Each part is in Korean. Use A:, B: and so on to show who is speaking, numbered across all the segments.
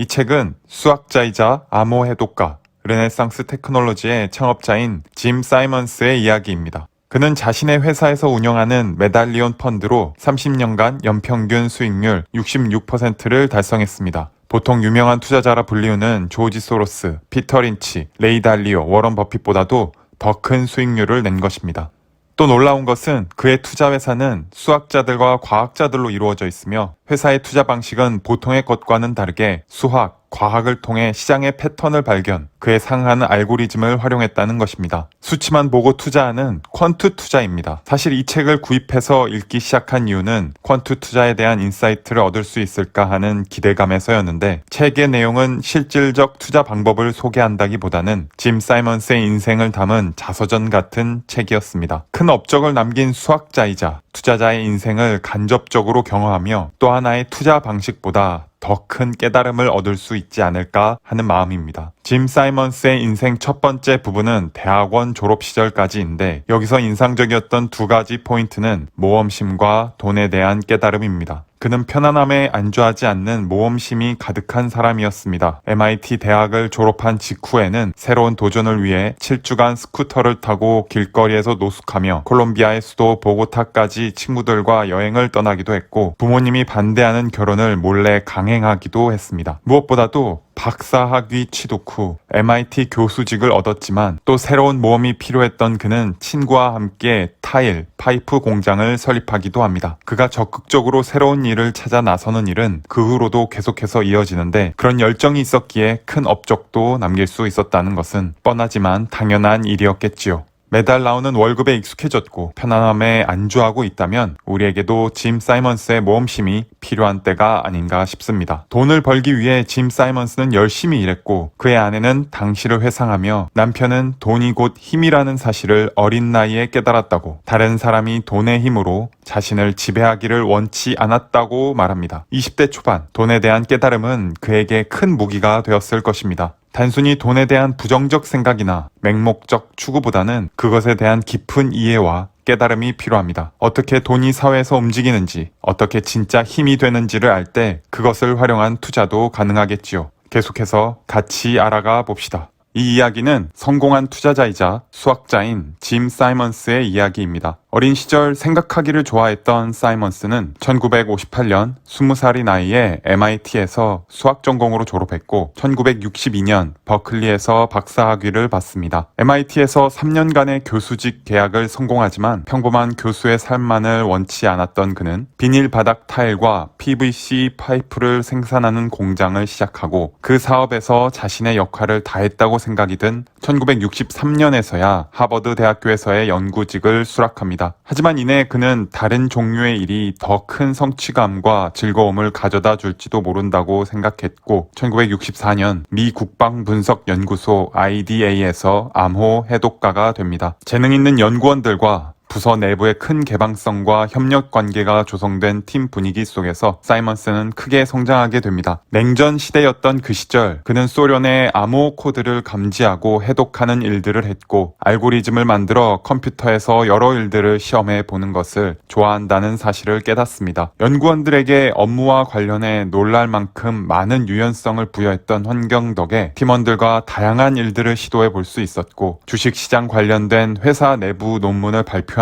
A: 이 책은 수학자이자 암호 해독가, 르네상스 테크놀로지의 창업자인 짐 사이먼스의 이야기입니다. 그는 자신의 회사에서 운영하는 메달리온 펀드로 30년간 연평균 수익률 66%를 달성했습니다. 보통 유명한 투자자라 불리우는 조지 소로스, 피터 린치, 레이 달리오, 워런 버핏보다도 더 큰 수익률을 낸 것입니다. 또 놀라운 것은 그의 투자 회사는 수학자들과 과학자들로 이루어져 있으며 회사의 투자 방식은 보통의 것과는 다르게 수학, 과학을 통해 시장의 패턴을 발견, 그에 상응하는 알고리즘을 활용했다는 것입니다. 수치만 보고 투자하는 퀀트 투자입니다. 사실 이 책을 구입해서 읽기 시작한 이유는 퀀트 투자에 대한 인사이트를 얻을 수 있을까 하는 기대감에서였는데 책의 내용은 실질적 투자 방법을 소개한다기보다는 짐 사이먼스의 인생을 담은 자서전 같은 책이었습니다. 큰 업적을 남긴 수학자이자 투자자의 인생을 간접적으로 경험하며 또 하나의 투자 방식보다 더 큰 깨달음을 얻을 수 있지 않을까 하는 마음입니다. 짐 사이먼스의 인생 첫 번째 부분은 대학원 졸업 시절까지인데 여기서 인상적이었던 두 가지 포인트는 모험심과 돈에 대한 깨달음입니다. 그는 편안함에 안주하지 않는 모험심이 가득한 사람이었습니다. MIT 대학을 졸업한 직후에는 새로운 도전을 위해 7주간 스쿠터를 타고 길거리에서 노숙하며 콜롬비아의 수도 보고타까지 친구들과 여행을 떠나기도 했고 부모님이 반대하는 결혼을 몰래 강행하기도 했습니다. 무엇보다도 박사학위 취득 후 MIT 교수직을 얻었지만 또 새로운 모험이 필요했던 그는 친구와 함께 타일, 파이프 공장을 설립하기도 합니다. 그가 적극적으로 새로운 일을 찾아 나서는 일은 그 후로도 계속해서 이어지는데 그런 열정이 있었기에 큰 업적도 남길 수 있었다는 것은 뻔하지만 당연한 일이었겠지요. 매달 나오는 월급에 익숙해졌고 편안함에 안주하고 있다면 우리에게도 짐 사이먼스의 모험심이 필요한 때가 아닌가 싶습니다. 돈을 벌기 위해 짐 사이먼스는 열심히 일했고 그의 아내는 당시를 회상하며 남편은 돈이 곧 힘이라는 사실을 어린 나이에 깨달았다고 다른 사람이 돈의 힘으로 자신을 지배하기를 원치 않았다고 말합니다. 20대 초반 돈에 대한 깨달음은 그에게 큰 무기가 되었을 것입니다. 단순히 돈에 대한 부정적 생각이나 맹목적 추구보다는 그것에 대한 깊은 이해와 깨달음이 필요합니다. 어떻게 돈이 사회에서 움직이는지, 어떻게 진짜 힘이 되는지를 알 때 그것을 활용한 투자도 가능하겠지요. 계속해서 같이 알아가 봅시다. 이 이야기는 성공한 투자자이자 수학자인 짐 사이먼스의 이야기입니다. 어린 시절 생각하기를 좋아했던 사이먼스는 1958년 20살의 나이에 MIT에서 수학 전공으로 졸업했고 1962년 버클리에서 박사학위를 받습니다. MIT에서 3년간의 교수직 계약을 성공하지만 평범한 교수의 삶만을 원치 않았던 그는 비닐 바닥 타일과 PVC 파이프를 생산하는 공장을 시작하고 그 사업에서 자신의 역할을 다했다고 생각이 든 1963년에서야 하버드 대학교에서의 연구직을 수락합니다. 하지만 이내 그는 다른 종류의 일이 더 큰 성취감과 즐거움을 가져다 줄지도 모른다고 생각했고 1964년 미 국방분석연구소 IDA에서 암호 해독가가 됩니다. 재능 있는 연구원들과 부서 내부의 큰 개방성과 협력 관계가 조성된 팀 분위기 속에서 사이먼스는 크게 성장하게 됩니다. 냉전 시대였던 그 시절 그는 소련의 암호 코드를 감지하고 해독하는 일들을 했고 알고리즘을 만들어 컴퓨터에서 여러 일들을 시험해 보는 것을 좋아한다는 사실을 깨닫습니다. 연구원들에게 업무와 관련해 놀랄 만큼 많은 유연성을 부여했던 환경 덕에 팀원들과 다양한 일들을 시도해 볼 수 있었고 주식시장 관련된 회사 내부 논문을 발표하는데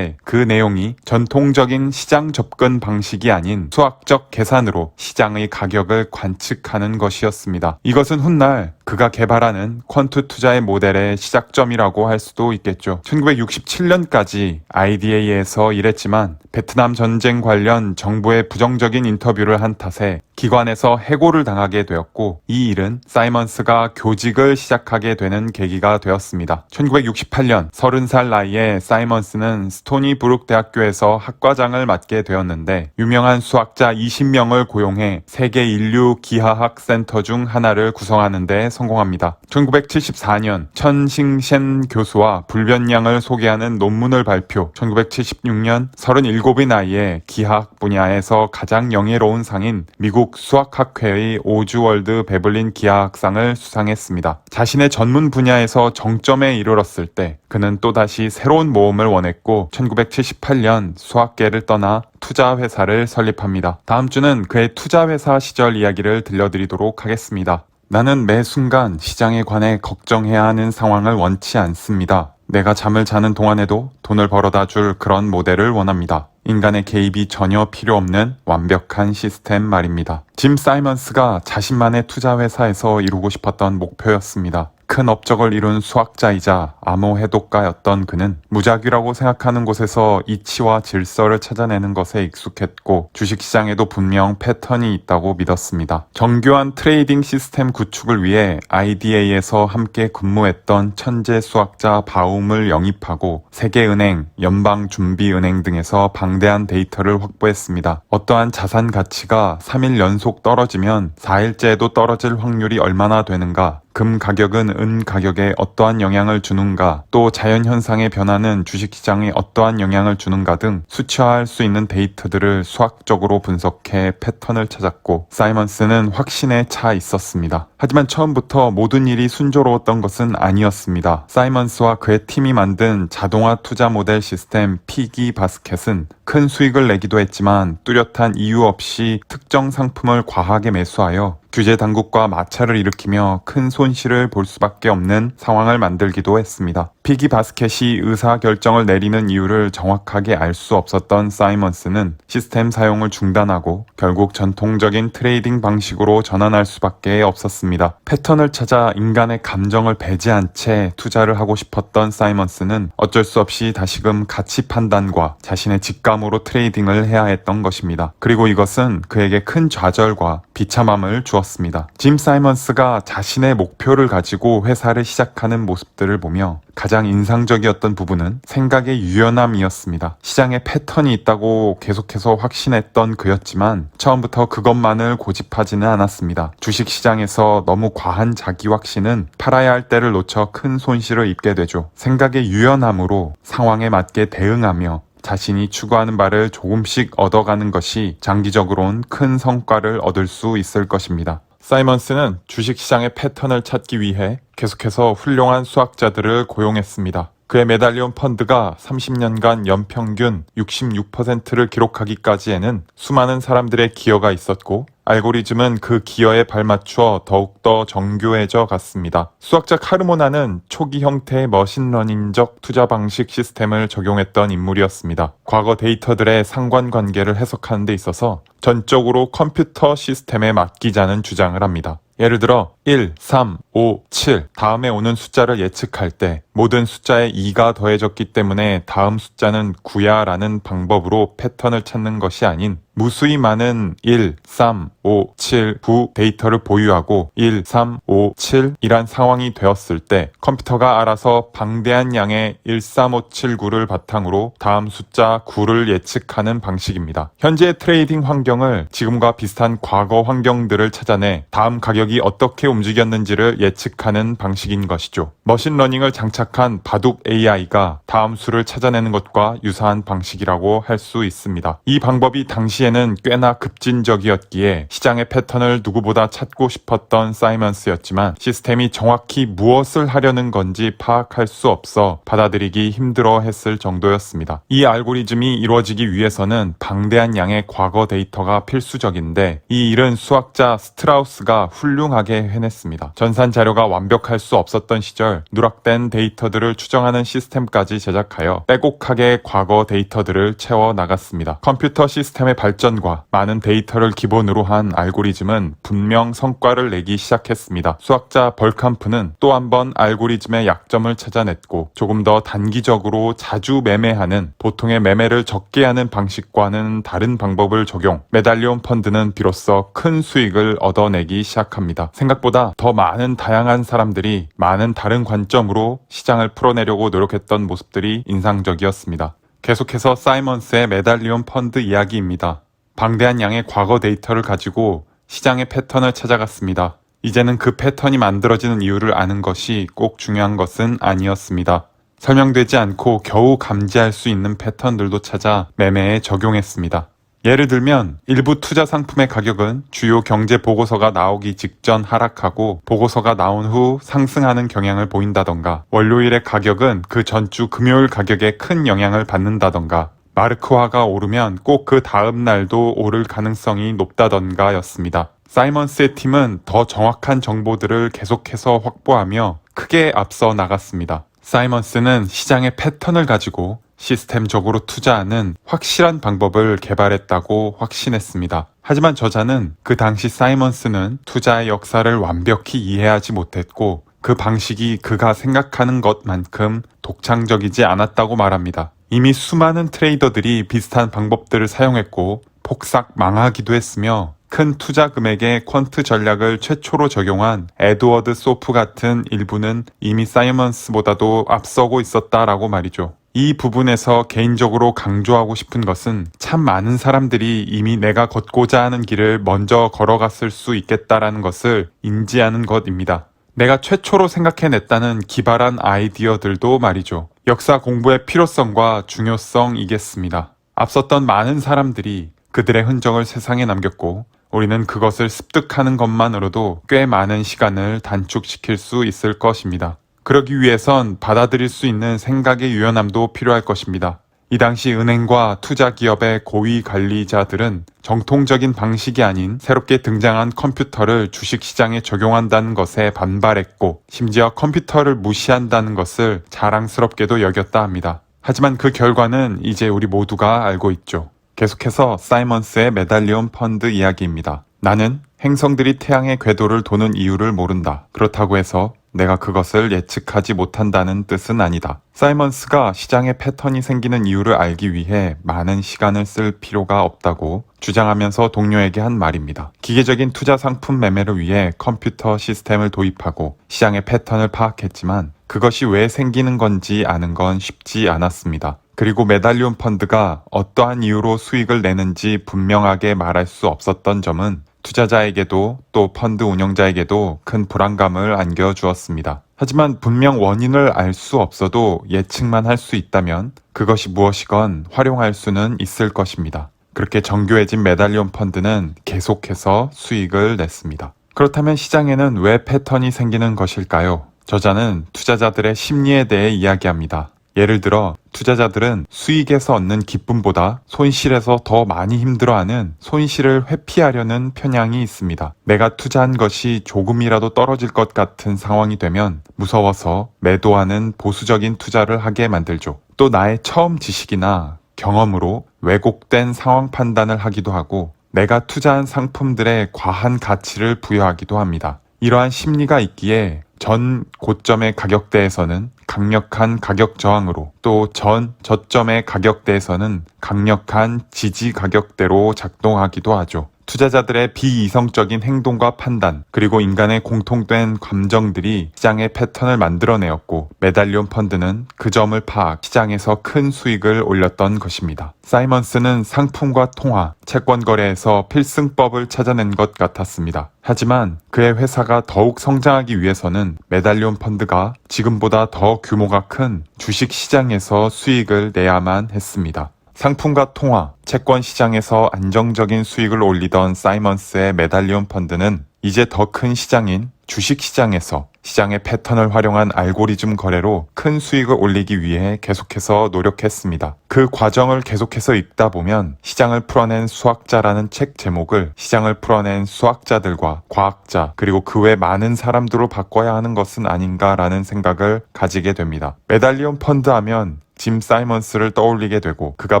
A: 그 내용이 전통적인 시장 접근 방식이 아닌 수학적 계산으로 시장의 가격을 관측하는 것이었습니다. 이것은 훗날 그가 개발하는 퀀트 투자의 모델의 시작점이라고 할 수도 있겠죠. 1967년까지 IDA에서 일했지만 베트남 전쟁 관련 정부의 부정적인 인터뷰를 한 탓에 기관에서 해고를 당하게 되었고 이 일은 사이먼스가 교직을 시작하게 되는 계기가 되었습니다. 1968년 30살 나이에 사이먼스는 스토니 브룩 대학교에서 학과장을 맡게 되었는데 유명한 수학자 20명을 고용해 세계 인류 기하학 센터 중 하나를 구성하는 데 성공합니다. 1974년 천싱셴 교수와 불변량을 소개하는 논문을 발표 1976년 37의 나이에 기하학 분야에서 가장 영예로운 상인 미국 미국 수학학회의 오즈월드 베블린 기하학상을 수상했습니다. 자신의 전문 분야에서 정점에 이르렀을 때 그는 또다시 새로운 모험을 원했고 1978년 수학계를 떠나 투자회사를 설립합니다. 다음 주는 그의 투자회사 시절 이야기를 들려드리도록 하겠습니다. 나는 매 순간 시장에 관해 걱정해야 하는 상황을 원치 않습니다. 내가 잠을 자는 동안에도 돈을 벌어다 줄 그런 모델을 원합니다. 인간의 개입이 전혀 필요 없는 완벽한 시스템 말입니다. 짐 사이먼스가 자신만의 투자회사에서 이루고 싶었던 목표였습니다. 큰 업적을 이룬 수학자이자 암호 해독가였던 그는 무작위라고 생각하는 곳에서 이치와 질서를 찾아내는 것에 익숙했고 주식시장에도 분명 패턴이 있다고 믿었습니다. 정교한 트레이딩 시스템 구축을 위해 IDA에서 함께 근무했던 천재 수학자 바움을 영입하고 세계은행, 연방준비은행 등에서 방대한 데이터를 확보했습니다. 어떠한 자산 가치가 3일 연속 떨어지면 4일째에도 떨어질 확률이 얼마나 되는가, 금 가격은 은 가격에 어떠한 영향을 주는가, 또 자연현상의 변화는 주식시장에 어떠한 영향을 주는가 등 수치화할 수 있는 데이터들을 수학적으로 분석해 패턴을 찾았고 사이먼스는 확신에 차 있었습니다. 하지만 처음부터 모든 일이 순조로웠던 것은 아니었습니다. 사이먼스와 그의 팀이 만든 자동화 투자 모델 시스템 피기 바스켓은 큰 수익을 내기도 했지만 뚜렷한 이유 없이 특정 상품을 과하게 매수하여 규제 당국과 마찰을 일으키며 큰 손실을 볼 수밖에 없는 상황을 만들기도 했습니다. 피기 바스켓이 의사결정을 내리는 이유를 정확하게 알 수 없었던 사이먼스는 시스템 사용을 중단하고 결국 전통적인 트레이딩 방식으로 전환할 수밖에 없었습니다. 패턴을 찾아 인간의 감정을 배제한 채 투자를 하고 싶었던 사이먼스는 어쩔 수 없이 다시금 가치 판단과 자신의 직감으로 트레이딩을 해야 했던 것입니다. 그리고 이것은 그에게 큰 좌절과 비참함을 주었습니다. 짐 사이먼스가 자신의 목표를 가지고 회사를 시작하는 모습들을 보며 가장 인상적이었던 부분은 생각의 유연함이었습니다. 시장에 패턴이 있다고 계속해서 확신했던 그였지만 처음부터 그것만을 고집하지는 않았습니다. 주식시장에서 너무 과한 자기 확신은 팔아야 할 때를 놓쳐 큰 손실을 입게 되죠. 생각의 유연함으로 상황에 맞게 대응하며 자신이 추구하는 바를 조금씩 얻어가는 것이 장기적으로는 큰 성과를 얻을 수 있을 것입니다. 사이먼스는 주식시장의 패턴을 찾기 위해 계속해서 훌륭한 수학자들을 고용했습니다. 그의 메달리온 펀드가 30년간 연평균 66%를 기록하기까지에는 수많은 사람들의 기여가 있었고 알고리즘은 그 기여에 발맞추어 더욱더 정교해져 갔습니다. 수학자 카르모나는 초기 형태의 머신러닝적 투자 방식 시스템을 적용했던 인물이었습니다. 과거 데이터들의 상관관계를 해석하는 데 있어서 전적으로 컴퓨터 시스템에 맡기자는 주장을 합니다. 예를 들어 1, 3, 5, 7 다음에 오는 숫자를 예측할 때 모든 숫자에 2가 더해졌기 때문에 다음 숫자는 9야 라는 방법으로 패턴을 찾는 것이 아닌 무수히 많은 1, 3, 5, 7, 9 데이터를 보유하고 1, 3, 5, 7이란 상황이 되었을 때 컴퓨터가 알아서 방대한 양의 1, 3, 5, 7, 9를 바탕으로 다음 숫자 9를 예측하는 방식입니다. 현재의 트레이딩 환경을 지금과 비슷한 과거 환경들을 찾아내 다음 가격이 어떻게 움직였는지를 예측하는 방식인 것이죠. 머신러닝을 장착한 바둑 AI가 다음 수를 찾아내는 것과 유사한 방식이라고 할 수 있습니다. 이 방법이 당시에는 꽤나 급진적이었기에 시장의 패턴을 누구보다 찾고 싶었던 사이먼스였지만 시스템이 정확히 무엇을 하려는 건지 파악할 수 없어 받아들이기 힘들어 했을 정도였습니다. 이 알고리즘이 이루어지기 위해서는 방대한 양의 과거 데이터가 필수적인데 이 일은 수학자 스트라우스가 훌륭하게 해냈습니다. 전산 자료가 완벽할 수 없었던 시절 누락된 데이터들을 추정하는 시스템까지 제작하여 빼곡하게 과거 데이터들을 채워 나갔습니다. 컴퓨터 시스템의 발전과 많은 데이터를 기본으로 한 알고리즘은 분명 성과를 내기 시작했습니다. 수학자 벌캄프는 또 한 번 알고리즘의 약점을 찾아냈고 조금 더 단기적으로 자주 매매하는 보통의 매매를 적게 하는 방식과는 다른 방법을 적용, 메달리온 펀드는 비로소 큰 수익을 얻어내기 시작합니다. 생각보다 더 많은 다양한 사람들이 많은 다른 관점으로 시장을 풀어내려고 노력했던 모습들이 인상적이었습니다. 계속해서 사이먼스의 메달리온 펀드 이야기입니다. 방대한 양의 과거 데이터를 가지고 시장의 패턴을 찾아갔습니다. 이제는 그 패턴이 만들어지는 이유를 아는 것이 꼭 중요한 것은 아니었습니다. 설명되지 않고 겨우 감지할 수 있는 패턴들도 찾아 매매에 적용했습니다. 예를 들면 일부 투자 상품의 가격은 주요 경제 보고서가 나오기 직전 하락하고 보고서가 나온 후 상승하는 경향을 보인다던가, 월요일의 가격은 그 전주 금요일 가격에 큰 영향을 받는다던가, 마르크화가 오르면 꼭 그 다음 날도 오를 가능성이 높다던가 였습니다. 사이먼스의 팀은 더 정확한 정보들을 계속해서 확보하며 크게 앞서 나갔습니다. 사이먼스는 시장의 패턴을 가지고 시스템적으로 투자하는 확실한 방법을 개발했다고 확신했습니다. 하지만 저자는 그 당시 사이먼스는 투자의 역사를 완벽히 이해하지 못했고 그 방식이 그가 생각하는 것만큼 독창적이지 않았다고 말합니다. 이미 수많은 트레이더들이 비슷한 방법들을 사용했고 폭삭 망하기도 했으며 큰 투자 금액의 퀀트 전략을 최초로 적용한 에드워드 소프 같은 일부는 이미 사이먼스보다도 앞서고 있었다라고 말이죠. 이 부분에서 개인적으로 강조하고 싶은 것은 참 많은 사람들이 이미 내가 걷고자 하는 길을 먼저 걸어갔을 수 있겠다라는 것을 인지하는 것입니다. 내가 최초로 생각해냈다는 기발한 아이디어들도 말이죠. 역사 공부의 필요성과 중요성이겠습니다. 앞섰던 많은 사람들이 그들의 흔적을 세상에 남겼고 우리는 그것을 습득하는 것만으로도 꽤 많은 시간을 단축시킬 수 있을 것입니다. 그러기 위해선 받아들일 수 있는 생각의 유연함도 필요할 것입니다. 이 당시 은행과 투자기업의 고위 관리자들은 정통적인 방식이 아닌 새롭게 등장한 컴퓨터를 주식시장에 적용한다는 것에 반발했고 심지어 컴퓨터를 무시한다는 것을 자랑스럽게도 여겼다 합니다. 하지만 그 결과는 이제 우리 모두가 알고 있죠. 계속해서 사이먼스의 메달리온 펀드 이야기입니다. 나는 행성들이 태양의 궤도를 도는 이유를 모른다. 그렇다고 해서 내가 그것을 예측하지 못한다는 뜻은 아니다. 사이먼스가 시장에 패턴이 생기는 이유를 알기 위해 많은 시간을 쓸 필요가 없다고 주장하면서 동료에게 한 말입니다. 기계적인 투자 상품 매매를 위해 컴퓨터 시스템을 도입하고 시장의 패턴을 파악했지만 그것이 왜 생기는 건지 아는 건 쉽지 않았습니다. 그리고 메달리온 펀드가 어떠한 이유로 수익을 내는지 분명하게 말할 수 없었던 점은 투자자에게도 또 펀드 운영자에게도 큰 불안감을 안겨주었습니다. 하지만 분명 원인을 알 수 없어도 예측만 할 수 있다면 그것이 무엇이건 활용할 수는 있을 것입니다. 그렇게 정교해진 메달리온 펀드는 계속해서 수익을 냈습니다. 그렇다면 시장에는 왜 패턴이 생기는 것일까요? 저자는 투자자들의 심리에 대해 이야기합니다. 예를 들어 투자자들은 수익에서 얻는 기쁨보다 손실에서 더 많이 힘들어하는 손실을 회피하려는 편향이 있습니다. 내가 투자한 것이 조금이라도 떨어질 것 같은 상황이 되면 무서워서 매도하는 보수적인 투자를 하게 만들죠. 또 나의 처음 지식이나 경험으로 왜곡된 상황 판단을 하기도 하고 내가 투자한 상품들에 과한 가치를 부여하기도 합니다. 이러한 심리가 있기에 전 고점의 가격대에서는 강력한 가격 저항으로 또 전 저점의 가격대에서는 강력한 지지 가격대로 작동하기도 하죠. 투자자들의 비이성적인 행동과 판단 그리고 인간의 공통된 감정들이 시장의 패턴을 만들어내었고 메달리온 펀드는 그 점을 파악, 시장에서 큰 수익을 올렸던 것입니다. 사이먼스는 상품과 통화, 채권 거래에서 필승법을 찾아낸 것 같았습니다. 하지만 그의 회사가 더욱 성장하기 위해서는 메달리온 펀드가 지금보다 더 규모가 큰 주식 시장에서 수익을 내야만 했습니다. 상품과 통화, 채권 시장에서 안정적인 수익을 올리던 사이먼스의 메달리온 펀드는 이제 더 큰 시장인 주식 시장에서 시장의 패턴을 활용한 알고리즘 거래로 큰 수익을 올리기 위해 계속해서 노력했습니다. 그 과정을 계속해서 읽다 보면 시장을 풀어낸 수학자라는 책 제목을 시장을 풀어낸 수학자들과 과학자 그리고 그 외 많은 사람들로 바꿔야 하는 것은 아닌가라는 생각을 가지게 됩니다. 메달리온 펀드 하면 짐 사이먼스를 떠올리게 되고 그가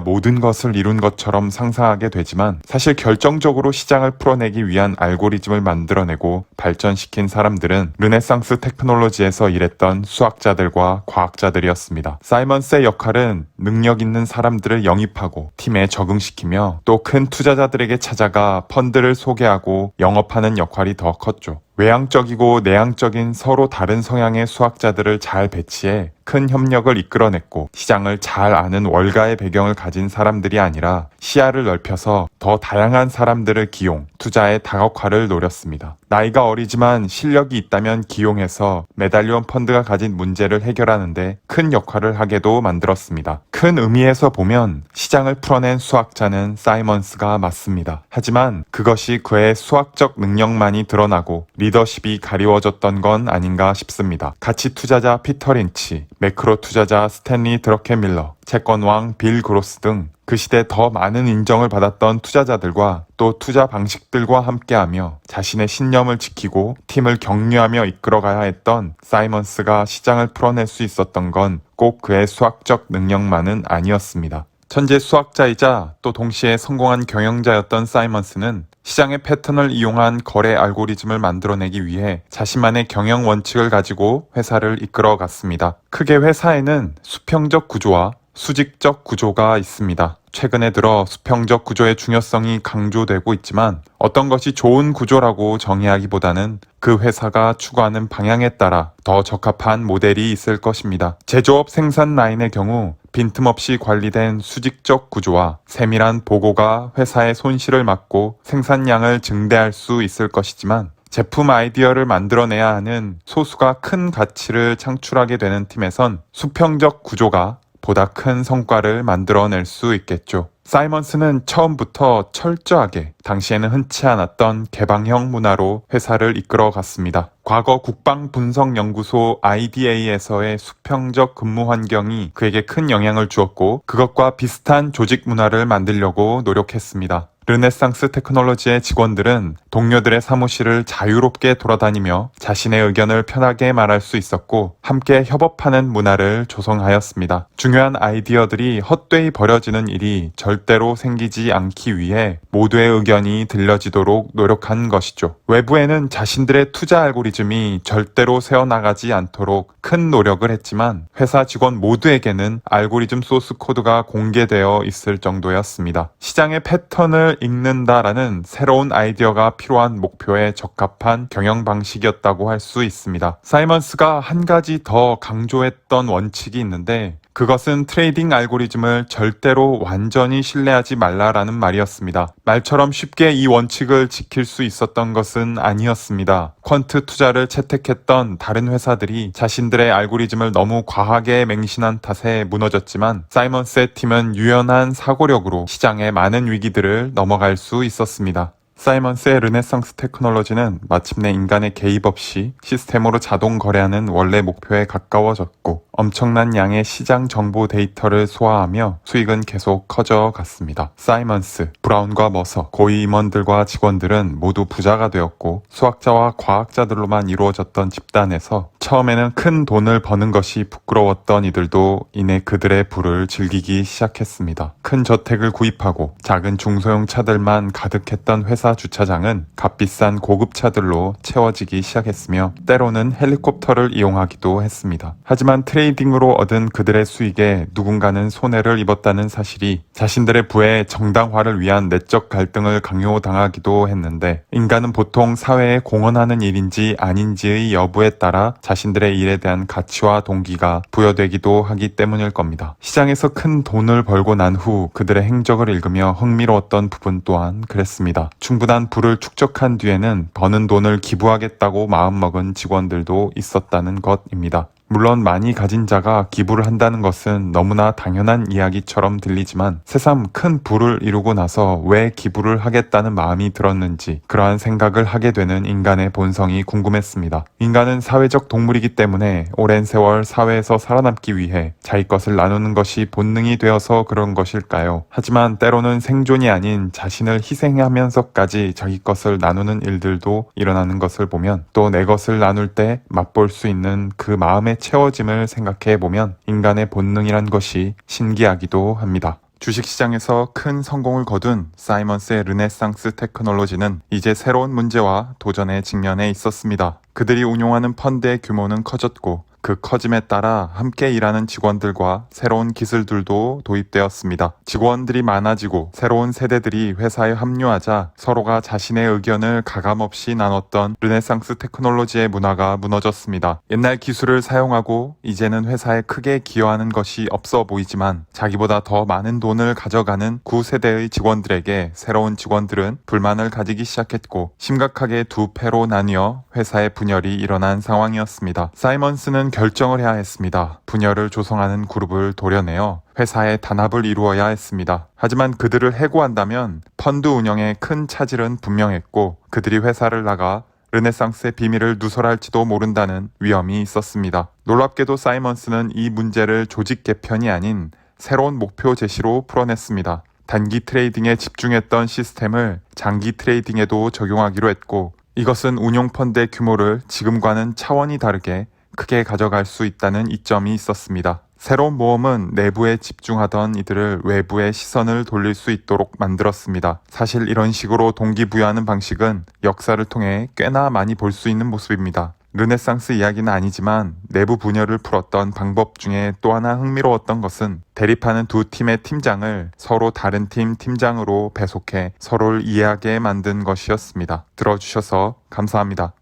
A: 모든 것을 이룬 것처럼 상상하게 되지만 사실 결정적으로 시장을 풀어내기 위한 알고리즘을 만들어내고 발전시킨 사람들은 르네상스 테크놀로지에서 일했던 수학자들과 과학자들이었습니다. 사이먼스의 역할은 능력 있는 사람들을 영입하고 팀에 적응시키며 또 큰 투자자들에게 찾아가 펀드를 소개하고 영업하는 역할이 더 컸죠. 외향적이고 내향적인 서로 다른 성향의 수학자들을 잘 배치해 큰 협력을 이끌어냈고 시장을 잘 아는 월가의 배경을 가진 사람들이 아니라 시야를 넓혀서 더 다양한 사람들을 기용, 투자의 다각화를 노렸습니다. 나이가 어리지만 실력이 있다면 기용해서 메달리온 펀드가 가진 문제를 해결하는데 큰 역할을 하게도 만들었습니다. 큰 의미에서 보면 시장을 풀어낸 수학자는 사이먼스가 맞습니다. 하지만 그것이 그의 수학적 능력만이 드러나고 리더십이 가리워졌던 건 아닌가 싶습니다. 가치 투자자 피터 린치, 매크로 투자자 스탠리 드러켄밀러, 채권왕 빌 그로스 등 그 시대 더 많은 인정을 받았던 투자자들과 또 투자 방식들과 함께하며 자신의 신념을 지키고 팀을 격려하며 이끌어가야 했던 사이먼스가 시장을 풀어낼 수 있었던 건 꼭 그의 수학적 능력만은 아니었습니다. 천재 수학자이자 또 동시에 성공한 경영자였던 사이먼스는 시장의 패턴을 이용한 거래 알고리즘을 만들어내기 위해 자신만의 경영 원칙을 가지고 회사를 이끌어갔습니다. 크게 회사에는 수평적 구조와 수직적 구조가 있습니다. 최근에 들어 수평적 구조의 중요성이 강조되고 있지만 어떤 것이 좋은 구조라고 정의하기보다는 그 회사가 추구하는 방향에 따라 더 적합한 모델이 있을 것입니다. 제조업 생산 라인의 경우 빈틈없이 관리된 수직적 구조와 세밀한 보고가 회사의 손실을 막고 생산량을 증대할 수 있을 것이지만 제품 아이디어를 만들어내야 하는 소수가 큰 가치를 창출하게 되는 팀에선 수평적 구조가 보다 큰 성과를 만들어낼 수 있겠죠. 사이먼스는 처음부터 철저하게 당시에는 흔치 않았던 개방형 문화로 회사를 이끌어 갔습니다. 과거 국방분석연구소 IDA에서의 수평적 근무 환경이 그에게 큰 영향을 주었고 그것과 비슷한 조직 문화를 만들려고 노력했습니다. 르네상스 테크놀로지의 직원들은 동료들의 사무실을 자유롭게 돌아다니며 자신의 의견을 편하게 말할 수 있었고 함께 협업하는 문화를 조성하였습니다. 중요한 아이디어들이 헛되이 버려지는 일이 절대로 생기지 않기 위해 모두의 의견이 들려지도록 노력한 것이죠. 외부에는 자신들의 투자 알고리즘이 절대로 새어나가지 않도록 큰 노력을 했지만 회사 직원 모두에게는 알고리즘 소스 코드가 공개되어 있을 정도였습니다. 시장의 패턴을 읽는다라는 새로운 아이디어가 필요한 목표에 적합한 경영 방식이었다고 할 수 있습니다. 사이먼스가 한 가지 더 강조했던 원칙이 있는데 그것은 트레이딩 알고리즘을 절대로 완전히 신뢰하지 말라라는 말이었습니다. 말처럼 쉽게 이 원칙을 지킬 수 있었던 것은 아니었습니다. 퀀트 투자를 채택했던 다른 회사들이 자신들의 알고리즘을 너무 과하게 맹신한 탓에 무너졌지만 사이먼스의 팀은 유연한 사고력으로 시장의 많은 위기들을 넘어갈 수 있었습니다. 사이먼스의 르네상스 테크놀로지는 마침내 인간의 개입 없이 시스템으로 자동 거래하는 원래 목표에 가까워졌고 엄청난 양의 시장 정보 데이터를 소화하며 수익은 계속 커져 갔습니다. 사이먼스, 브라운과 머서, 고위 임원들과 직원들은 모두 부자가 되었고 수학자와 과학자들로만 이루어졌던 집단에서 처음에는 큰 돈을 버는 것이 부끄러웠던 이들도 이내 그들의 부를 즐기기 시작했습니다. 큰 저택을 구입하고 작은 중소형 차들만 가득했던 회사 주차장은 값비싼 고급차들로 채워지기 시작했으며 때로는 헬리콥터를 이용하기도 했습니다. 하지만 트레이딩으로 얻은 그들의 수익에 누군가는 손해를 입었다는 사실이 자신들의 부의 정당화를 위한 내적 갈등을 강요당하기도 했는데 인간은 보통 사회에 공헌하는 일인지 아닌지의 여부에 따라 자신들의 일에 대한 가치와 동기가 부여되기도 하기 때문일 겁니다. 시장에서 큰 돈을 벌고 난 후 그들의 행적을 읽으며 흥미로웠던 부분 또한 그랬습니다. 충분한 부를 축적한 뒤에는 버는 돈을 기부하겠다고 마음먹은 직원들도 있었다는 것입니다. 물론 많이 가진 자가 기부를 한다는 것은 너무나 당연한 이야기처럼 들리지만 새삼 큰 부를 이루고 나서 왜 기부를 하겠다는 마음이 들었는지 그러한 생각을 하게 되는 인간의 본성이 궁금했습니다. 인간은 사회적 동물이기 때문에 오랜 세월 사회에서 살아남기 위해 자기 것을 나누는 것이 본능이 되어서 그런 것일까요? 하지만 때로는 생존이 아닌 자신을 희생하면서까지 자기 것을 나누는 일들도 일어나는 것을 보면 또 내 것을 나눌 때 맛볼 수 있는 그 마음의 채워짐을 생각해보면 인간의 본능이란 것이 신기하기도 합니다. 주식시장에서 큰 성공을 거둔 사이먼스의 르네상스 테크놀로지는 이제 새로운 문제와 도전에 직면해 있었습니다. 그들이 운용하는 펀드의 규모는 커졌고 그 커짐에 따라 함께 일하는 직원들과 새로운 기술들도 도입되었습니다. 직원들이 많아지고 새로운 세대들이 회사에 합류하자 서로가 자신의 의견을 가감없이 나눴던 르네상스 테크놀로지의 문화가 무너졌습니다. 옛날 기술을 사용하고 이제는 회사에 크게 기여하는 것이 없어 보이지만 자기보다 더 많은 돈을 가져가는 구세대의 직원들에게 새로운 직원들은 불만을 가지기 시작했고 심각하게 두 패로 나뉘어 회사의 분열이 일어난 상황이었습니다. 사이먼스는 결정을 해야 했습니다. 분열을 조성하는 그룹을 도려내어 회사의 단합을 이루어야 했습니다. 하지만 그들을 해고한다면 펀드 운영에 큰 차질은 분명했고 그들이 회사를 나가 르네상스의 비밀을 누설할지도 모른다는 위험이 있었습니다. 놀랍게도 사이먼스는 이 문제를 조직 개편이 아닌 새로운 목표 제시로 풀어냈습니다. 단기 트레이딩에 집중했던 시스템을 장기 트레이딩에도 적용하기로 했고 이것은 운용 펀드의 규모를 지금과는 차원이 다르게 크게 가져갈 수 있다는 이점이 있었습니다. 새로운 모험은 내부에 집중하던 이들을 외부에 시선을 돌릴 수 있도록 만들었습니다. 사실 이런 식으로 동기부여하는 방식은 역사를 통해 꽤나 많이 볼 수 있는 모습입니다. 르네상스 이야기는 아니지만 내부 분열을 풀었던 방법 중에 또 하나 흥미로웠던 것은 대립하는 두 팀의 팀장을 서로 다른 팀 팀장으로 배속해 서로를 이해하게 만든 것이었습니다. 들어주셔서 감사합니다.